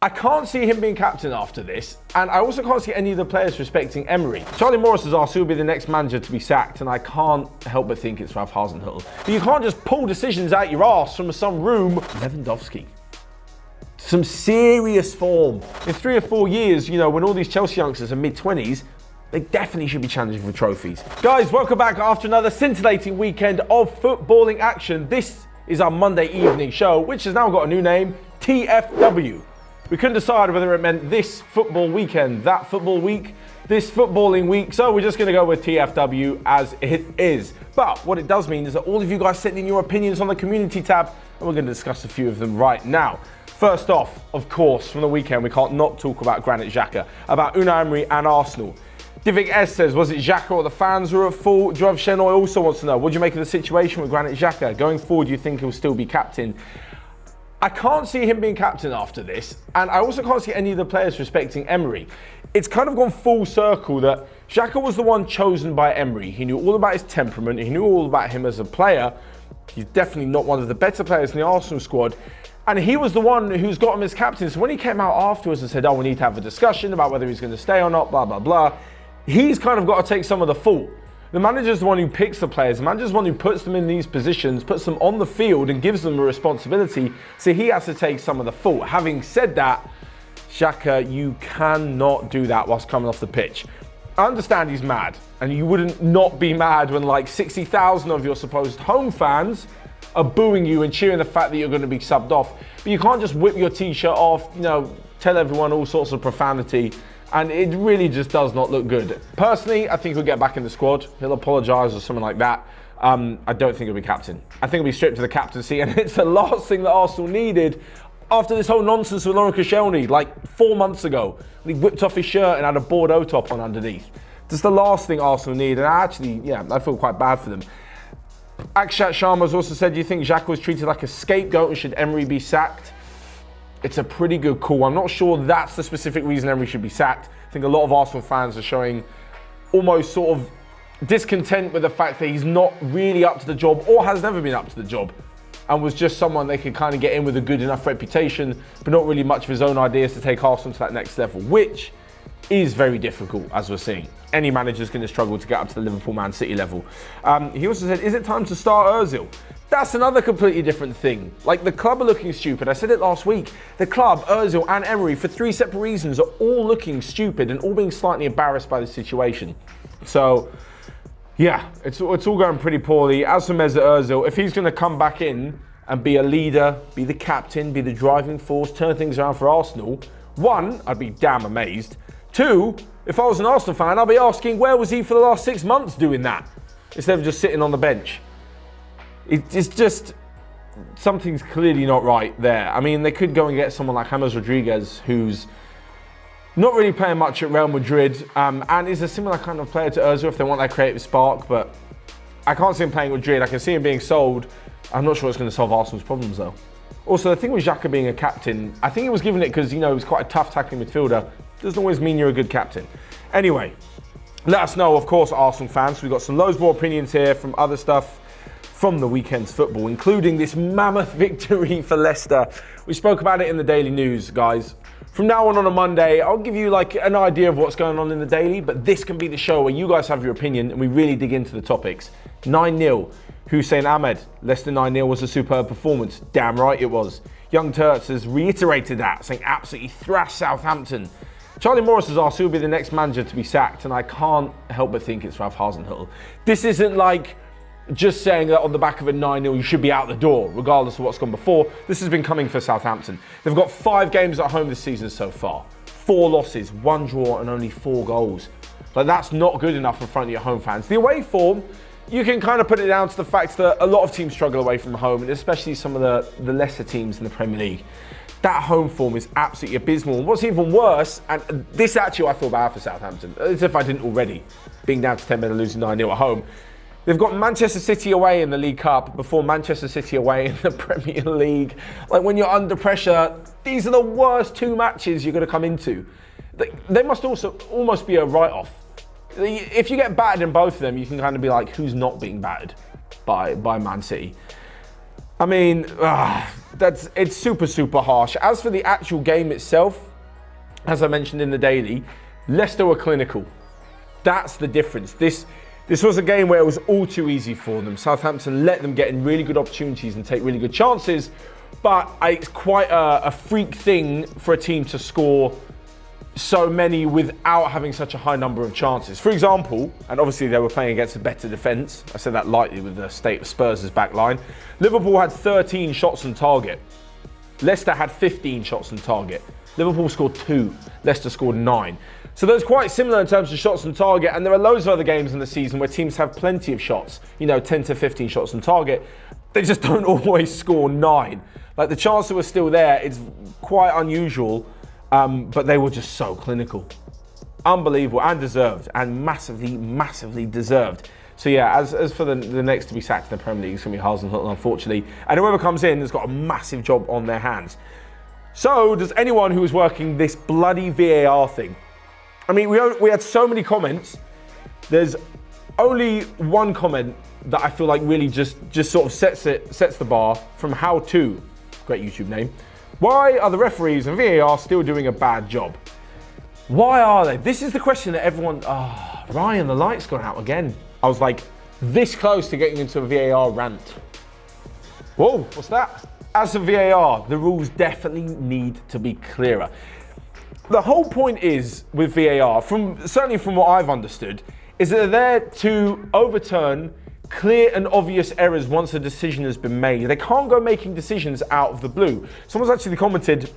I can't see him being captain after this, and I also can't see any of the players respecting Emery. Charlie Morris has asked who will be the next manager to be sacked, and I can't help but think it's Ralph Hasenhüttl. But you can't just pull decisions out your arse from some room. Lewandowski. Some serious form. In 3 or 4 years, you know, when all these Chelsea youngsters are mid-20s, they definitely should be challenging for trophies. Guys, welcome back after another scintillating weekend of footballing action. This is our Monday evening show, which has now got a new name, TFW. We couldn't decide whether it meant this football weekend, that football week, this footballing week, so we're just going to go with TFW as it is. But what it does mean is that all of you guys sent in your opinions on the community tab, and we're going to discuss a few of them right now. First off, of course, from the weekend, we can't not talk about Granit Xhaka, about Unai Emery and Arsenal. Divik S says, was it Xhaka or the fans who were at fault? Drav Shenoy also wants to know, what do you make of the situation with Granit Xhaka? Going forward, do you think he'll still be captain? I can't see him being captain after this, and I also can't see any of the players respecting Emery. It's kind of gone full circle that Xhaka was the one chosen by Emery. He knew all about his temperament, he knew all about him as a player. He's definitely not one of the better players in the Arsenal squad, and he was the one who's got him as captain. So when he came out afterwards and said, oh, we need to have a discussion about whether he's going to stay or not, blah, blah, blah, he's kind of got to take some of the fault. The manager's the one who picks the players. The manager's the one who puts them in these positions, puts them on the field and gives them a responsibility. So he has to take some of the fault. Having said that, Xhaka, you cannot do that whilst coming off the pitch. I understand he's mad, and you wouldn't not be mad when like 60,000 of your supposed home fans are booing you and cheering the fact that you're going to be subbed off. But you can't just whip your t-shirt off, you know, tell everyone all sorts of profanity. And it really just does not look good. Personally, I think he'll get back in the squad. He'll apologise or something like that. I don't think he'll be captain. I think he'll be stripped to the captaincy, and it's the last thing that Arsenal needed after this whole nonsense with Laurent Koscielny, like 4 months ago, when he whipped off his shirt and had a Bordeaux top on underneath. That's the last thing Arsenal need, and I feel quite bad for them. Akshat Sharma's also said, do you think Xhaka was treated like a scapegoat and should Emery be sacked? It's a pretty good call. I'm not sure that's the specific reason Emery should be sacked. I think a lot of Arsenal fans are showing almost sort of discontent with the fact that he's not really up to the job or has never been up to the job and was just someone they could kind of get in with a good enough reputation, but not really much of his own ideas to take Arsenal to that next level, which is very difficult, as we're seeing. Any manager's going to struggle to get up to the Liverpool Man City level. He also said, is it time to start Ozil? That's another completely different thing. Like, the club are looking stupid. I said it last week. The club, Ozil and Emery, for 3 separate reasons, are all looking stupid and all being slightly embarrassed by the situation. So, yeah, it's all going pretty poorly. As for Mesut Ozil, if he's going to come back in and be a leader, be the captain, be the driving force, turn things around for Arsenal, 1, I'd be damn amazed. 2, if I was an Arsenal fan, I'd be asking, where was he for the last 6 months doing that? Instead of just sitting on the bench. It's just, something's clearly not right there. I mean, they could go and get someone like James Rodriguez, who's not really playing much at Real Madrid, and is a similar kind of player to Ozil if they want that creative spark, but I can't see him playing Madrid. I can see him being sold. I'm not sure it's going to solve Arsenal's problems, though. Also, the thing with Xhaka being a captain, I think he was given it because, you know, he's quite a tough tackling midfielder. Doesn't always mean you're a good captain. Anyway, let us know, of course, Arsenal fans. We've got some loads more opinions here from other stuff from the weekend's football, including this mammoth victory for Leicester. We spoke about it in the Daily News, guys. From now on a Monday, I'll give you like an idea of what's going on in the Daily, but this can be the show where you guys have your opinion and we really dig into the topics. 9-0. Hussein Ahmed, Leicester 9-0 was a superb performance. Damn right it was. Young Turks has reiterated that, saying absolutely thrashed Southampton. Charlie Morris has asked who will be the next manager to be sacked, and I can't help but think it's Ralph Hasenhüttl. This isn't like just saying that on the back of a 9-0 you should be out the door, regardless of what's gone before. This has been coming for Southampton. They've got 5 games at home this season so far. 4 losses, 1 draw and only 4 goals. Like, that's not good enough in front of your home fans. The away form, you can kind of put it down to the fact that a lot of teams struggle away from home, and especially some of the lesser teams in the Premier League. That home form is absolutely abysmal. And what's even worse, and this actually I feel bad for Southampton, as if I didn't already, being down to 10 men and losing 9-0 at home. They've got Manchester City away in the League Cup before Manchester City away in the Premier League. Like, when you're under pressure, these are the worst 2 matches you're going to come into. They must also almost be a write-off. If you get battered in both of them, you can kind of be like, who's not being battered by Man City? I mean, it's super, super harsh. As for the actual game itself, as I mentioned in the daily, Leicester were clinical. That's the difference. This was a game where it was all too easy for them. Southampton let them get in really good opportunities and take really good chances, but it's quite a freak thing for a team to score so many without having such a high number of chances. For example, and obviously they were playing against a better defence, I said that lightly with the state of Spurs' back line. Liverpool had 13 shots on target. Leicester had 15 shots on target. Liverpool scored 2, Leicester scored 9. So that's quite similar in terms of shots on target, and there are loads of other games in the season where teams have plenty of shots, 10 to 15 shots on target. They just don't always score 9. Like, the chances were still there. It's quite unusual. But they were just so clinical. Unbelievable and deserved, and massively, massively deserved. So yeah, as for the next to be sacked in the Premier League, it's going to be Hasenhüttl, unfortunately. And whoever comes in has got a massive job on their hands. So does anyone who is working this bloody VAR thing? I mean, we had so many comments. There's only one comment that I feel like really just sort of sets the bar from How To, great YouTube name. Why are the referees and VAR still doing a bad job? Why are they? This is the question that everyone... Ryan, the light's gone out again. I was like this close to getting into a VAR rant. Whoa, what's that? As for VAR, the rules definitely need to be clearer. The whole point is with VAR, certainly from what I've understood, is that they're there to overturn clear and obvious errors once a decision has been made. They can't go making decisions out of the blue. Someone's actually commented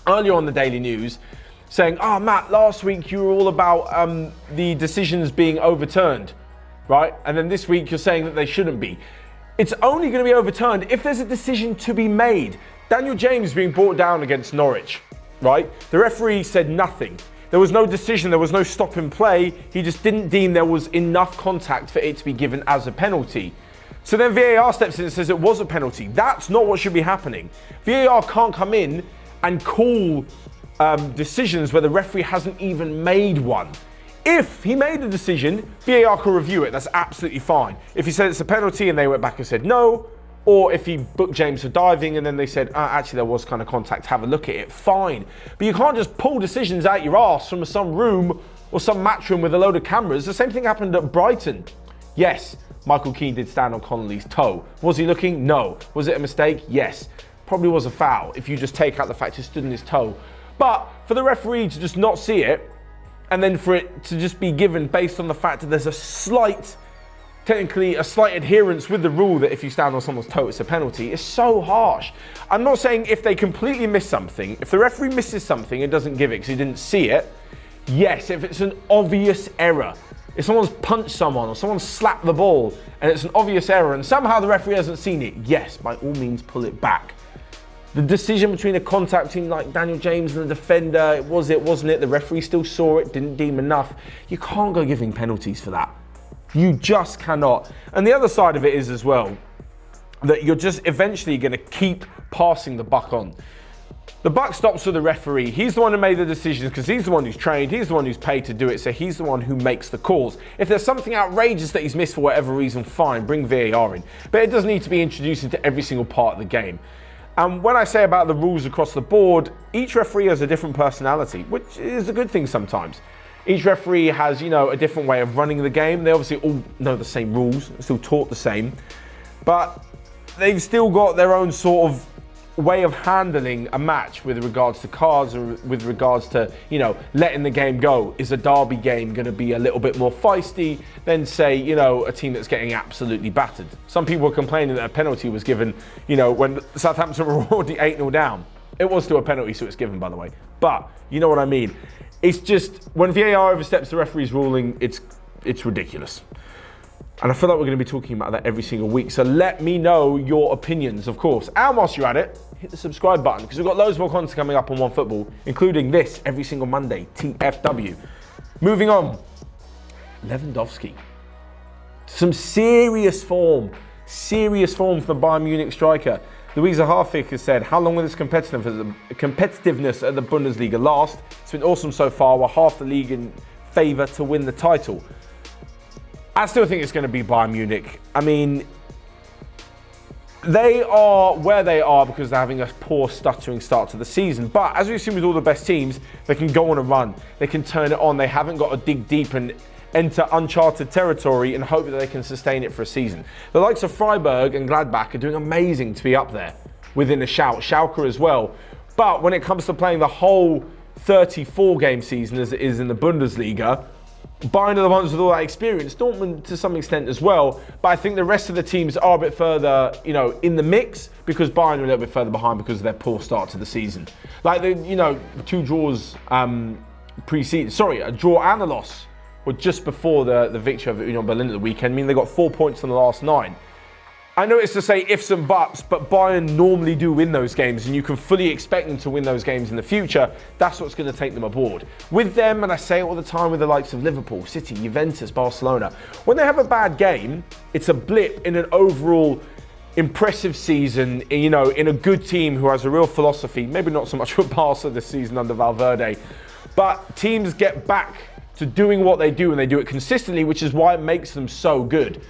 earlier on the Daily News saying, Matt, last week you were all about the decisions being overturned, right? And then this week you're saying that they shouldn't be. It's only going to be overturned if there's a decision to be made. Daniel James being brought down against Norwich, right? The referee said nothing. There was no decision, there was no stop in play. He just didn't deem there was enough contact for it to be given as a penalty. So then VAR steps in and says it was a penalty. That's not what should be happening. VAR can't come in and call decisions where the referee hasn't even made one. If he made a decision, VAR can review it, that's absolutely fine. If he said it's a penalty and they went back and said no, or if he booked James for diving and then they said, actually there was kind of contact, have a look at it, fine. But you can't just pull decisions out your arse from some room or some match room with a load of cameras. The same thing happened at Brighton. Yes, Michael Keane did stand on Connolly's toe. Was he looking? No. Was it a mistake? Yes. Probably was a foul if you just take out the fact he stood on his toe. But for the referee to just not see it, and then for it to just be given based on the fact that there's technically a slight adherence with the rule that if you stand on someone's toe, it's a penalty, is so harsh. I'm not saying if they completely miss something, if the referee misses something and doesn't give it because he didn't see it, yes, if it's an obvious error, if someone's punched someone or someone slapped the ball and it's an obvious error and somehow the referee hasn't seen it, yes, by all means pull it back. The decision between a contact team like Daniel James and the defender, wasn't it? The referee still saw it, didn't deem enough. You can't go giving penalties for that. You just cannot. And the other side of it is as well, that you're just eventually going to keep passing the buck on. The buck stops with the referee. He's the one who made the decisions because he's the one who's trained, he's the one who's paid to do it, so he's the one who makes the calls. If there's something outrageous that he's missed for whatever reason, fine, bring VAR in. But it doesn't need to be introduced into every single part of the game. And when I say about the rules across the board, each referee has a different personality, which is a good thing sometimes. Each referee has, a different way of running the game. They obviously all know the same rules, still taught the same, but they've still got their own sort of way of handling a match with regards to cards or with regards to, letting the game go. Is a derby game going to be a little bit more feisty than, say, a team that's getting absolutely battered? Some people were complaining that a penalty was given, when Southampton were already 8-0 down. It was still a penalty, so it's given, by the way. But you know what I mean. It's just, when VAR oversteps the referee's ruling, it's ridiculous. And I feel like we're going to be talking about that every single week. So let me know your opinions, of course. And whilst you're at it, hit the subscribe button because we've got loads more content coming up on OneFootball, including this every single Monday, TFW. Moving on, Lewandowski. Some serious form from the Bayern Munich striker. Louisa Harfik has said, how long will this competitiveness at the Bundesliga last? It's been awesome so far. We're half the league in favour to win the title. I still think it's going to be Bayern Munich. I mean, They are where they are because they're having a poor, stuttering start to the season. But as we've seen with all the best teams, they can go on a run. They can turn it on. They haven't got to dig deep and enter uncharted territory and hope that they can sustain it for a season. The likes of Freiburg and Gladbach are doing amazing to be up there within a shout. Schalke as well. But when it comes to playing the whole 34-game season as it is in the Bundesliga, Bayern are the ones with all that experience, Dortmund to some extent as well, but I think the rest of the teams are a bit further, in the mix because Bayern are a little bit further behind because of their poor start to the season. Like, two draws pre-season, a draw and a loss were just before the victory of Union Berlin at the weekend. I mean, they got 4 points in the last 9. I know it's to say ifs and buts, but Bayern normally do win those games, and you can fully expect them to win those games in the future. That's what's going to take them aboard. With them, and I say it all the time with the likes of Liverpool, City, Juventus, Barcelona, when they have a bad game, it's a blip in an overall impressive season, in a good team who has a real philosophy. Maybe not so much with Barca this season under Valverde, but teams get back to doing what they do, and they do it consistently, which is why it makes them so good.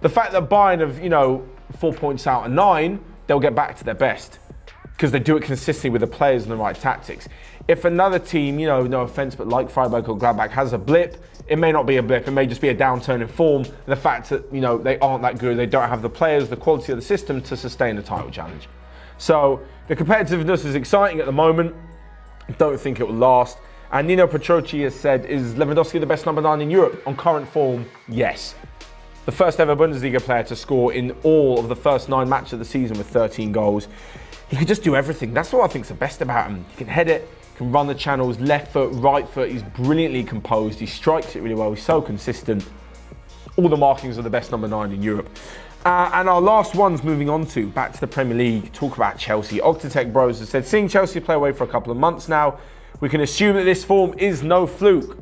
The fact that Bayern have, 4 points out of 9, they'll get back to their best because they do it consistently with the players and the right tactics. If another team, no offense, but like Freiburg or Gladbach has a blip, it may not be a blip, it may just be a downturn in form. The fact that, they aren't that good, they don't have the players, the quality of the system to sustain the title challenge. So the competitiveness is exciting at the moment. Don't think it will last. And Nino Petroci has said, is Lewandowski the best number 9 in Europe? On current form, yes. The first ever Bundesliga player to score in all of the first 9 matches of the season with 13 goals. He can just do everything. That's what I think's the best about him. He can head it, can run the channels, left foot, right foot. He's brilliantly composed. He strikes it really well. He's so consistent. All the markings are the best number 9 in Europe. And our last ones moving on to, back to the Premier League, talk about Chelsea. Octatech Bros has said, seeing Chelsea play away for a couple of months now, we can assume that this form is no fluke.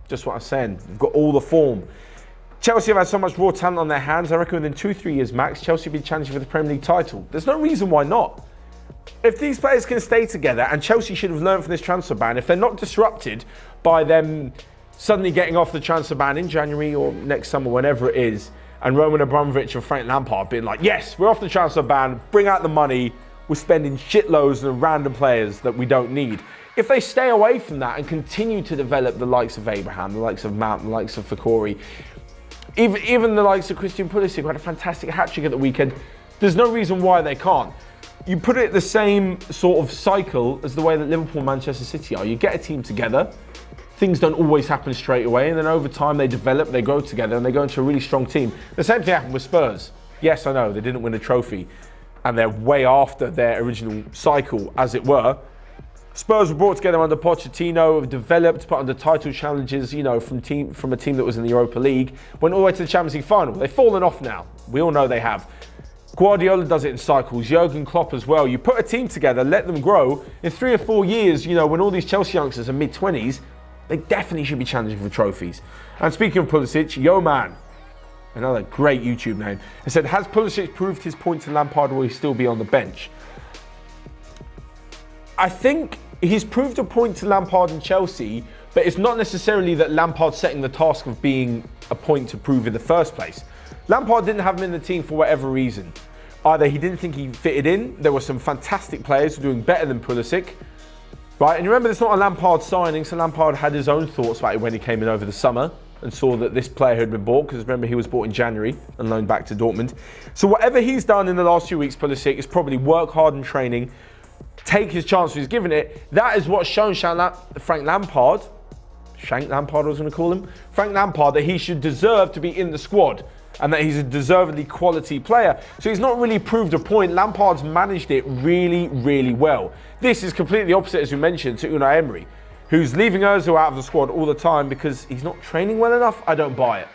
Just what I'm saying. They've got all the form. Chelsea have had so much raw talent on their hands. I reckon within 2-3 years max, Chelsea will be challenging for the Premier League title. There's no reason why not. If these players can stay together, and Chelsea should have learned from this transfer ban, if they're not disrupted by them suddenly getting off the transfer ban in January or next summer, whenever it is, and Roman Abramovich and Frank Lampard being like, yes, we're off the transfer ban, bring out the money, we're spending shitloads on random players that we don't need. If they stay away from that and continue to develop the likes of Abraham, the likes of Mount, the likes of Fakori, even the likes of Christian Pulisic, who had a fantastic hat-trick at the weekend, there's no reason why they can't. You put it the same sort of cycle as the way that Liverpool and Manchester City are. You get a team together, things don't always happen straight away, and then over time they develop, they grow together, and they go into a really strong team. The same thing happened with Spurs. Yes, I know, they didn't win a trophy, and they're way after their original cycle, as it were. Spurs were brought together under Pochettino, have developed, put under title challenges, from a team that was in the Europa League, went all the way to the Champions League final. They've fallen off now. We all know they have. Guardiola does it in cycles, Jurgen Klopp as well. You put a team together, let them grow. In 3 or 4 years, when all these Chelsea youngsters are mid-20s, they definitely should be challenging for trophies. And speaking of Pulisic, Yo Man, another great YouTube name, has said, has Pulisic proved his point to Lampard or will he still be on the bench? I think he's proved a point to Lampard and Chelsea, but it's not necessarily that Lampard's setting the task of being a point to prove in the first place. Lampard didn't have him in the team for whatever reason. Either he didn't think he fitted in, there were some fantastic players who were doing better than Pulisic, right? And remember, it's not a Lampard signing, so Lampard had his own thoughts about it when he came in over the summer and saw that this player had been bought, because remember, he was bought in January and loaned back to Dortmund. So whatever he's done in the last few weeks, Pulisic, is probably work hard in training, take his chance he's given it. That is what's shown Frank Lampard, Frank Lampard I was going to call him, Frank Lampard, that he should deserve to be in the squad and that he's a deservedly quality player. So he's not really proved a point. Lampard's managed it really, really well. This is completely opposite, as we mentioned, to Unai Emery, who's leaving Ozil out of the squad all the time because he's not training well enough. I don't buy it.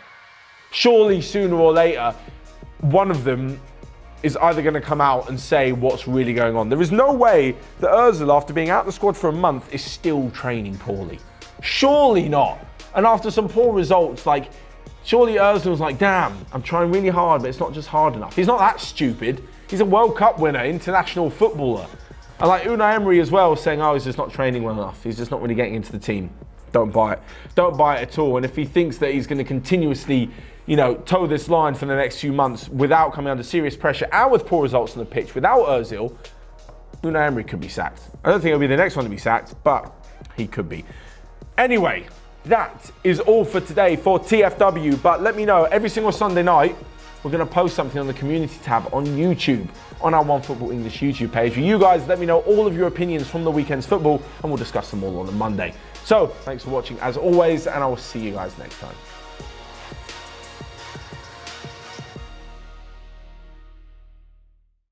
Surely sooner or later, one of them is either going to come out and say what's really going on. There is no way that Ozil, after being out of the squad for a month, is still training poorly. Surely not. And after some poor results, surely Ozil's like, damn, I'm trying really hard, but it's not just hard enough. He's not that stupid. He's a World Cup winner, international footballer. And Unai Emery as well, saying, he's just not training well enough. He's just not really getting into the team. don't buy it. Don't buy it at all. And if he thinks that he's going to continuously, toe this line for the next few months without coming under serious pressure and with poor results on the pitch, without Ozil, Unai Emery could be sacked. I don't think he'll be the next one to be sacked, but he could be. Anyway, that is all for today for TFW. But let me know, every single Sunday night, we're going to post something on the community tab on YouTube, on our Onefootball English YouTube page. You guys let me know all of your opinions from the weekend's football, and we'll discuss them all on a Monday. So, thanks for watching as always, and I will see you guys next time.